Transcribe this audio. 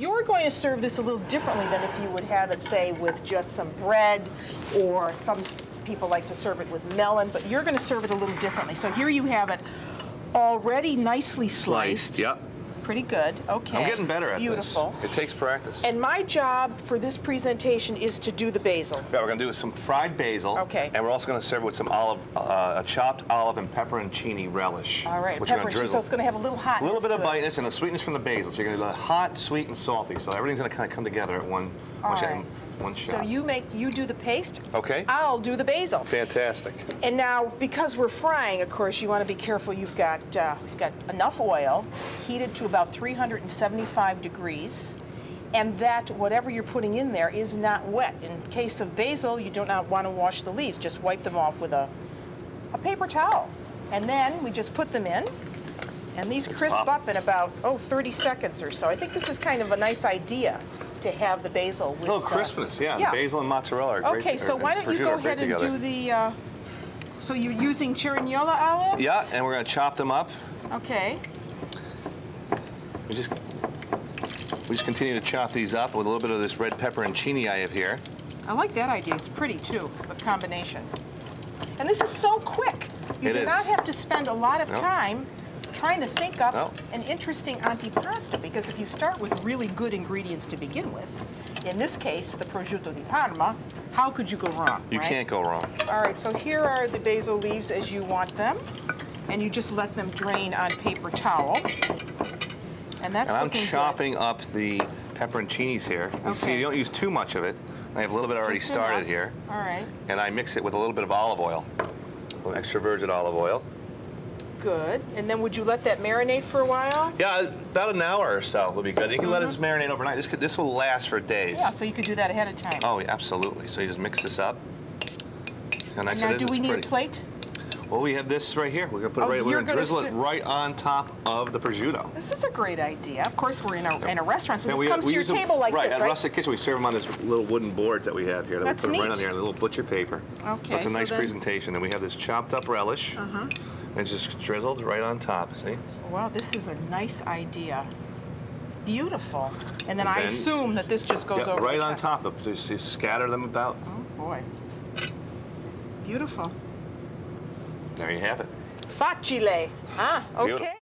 you're going to serve this a little differently than if you would have it, say, with just some bread, or some people like to serve it with melon, but you're going to serve it a little differently. So here you have it already nicely sliced. Yep. Pretty good. Okay. I'm getting better at this. Beautiful. It takes practice. And my job for this presentation is to do the basil. Yeah, we're going to do some fried basil. Okay. And we're also going to serve it with some a chopped olive and pepperoncini relish. All right, which we're gonna pepperoncini, drizzle. so it's going to have a little hotness. A little bit of to it. bitness and a sweetness from the basil. So you're going to do hot, sweet, and salty. So everything's going to kind of come together at one shot. So you do the paste. Okay. I'll do the basil. Fantastic. And now, because we're frying, of course, you want to be careful. You've got enough oil, heated to about 375 degrees, and that whatever you're putting in there is not wet. In case of basil, you do not want to wash the leaves. Just wipe them off with a paper towel, and then we just put them in. And these crisp up in about 30 seconds or so. I think this is kind of a nice idea to have the basil with... A little crispness, yeah. The basil and mozzarella are great. Okay, so why don't you go ahead and do the... so you're using Chirignola olives? Yeah, and we're going to chop them up. Okay. We just continue to chop these up with a little bit of this red pepperoncini I have here. I like that idea. It's pretty, too, the combination. And this is so quick. You do not have to spend a lot of time trying to think up an interesting antipasta, because if you start with really good ingredients to begin with, in this case, the Prosciutto di Parma, how could you go wrong? You can't go wrong. All right, so here are the basil leaves as you want them, and you just let them drain on paper towel. And that's I'm looking chopping good. up the pepperoncinis here. You see, you don't use too much of it. I have a little bit already Just started enough. here. All right. And I mix it with a little bit of olive oil, a little extra virgin olive oil. Good. And then would you let that marinate for a while? Yeah, about an hour or so would be good. You can let it just marinate overnight. This will last for days. Yeah, so you could do that ahead of time. Oh, yeah, absolutely. So you just mix this up. And now, do we need a plate? Well, we have this right here. We're gonna put we're gonna drizzle it right on top of the prosciutto. This is a great idea. Of course, we're in a restaurant, so this comes we to your table like this, right? Right, at Rustic Kitchen, we serve them on this little wooden boards that we have here. That That's we put neat. them right on there, a little butcher paper. Okay. So it's a nice presentation. Then we have this chopped up relish. And it's just drizzled right on top, see? Wow, this is a nice idea. Beautiful. And then I assume that this just goes over right the on top. Just scatter them about. Oh, boy. Beautiful. There you have it. Facile. Ah, okay. Beautiful.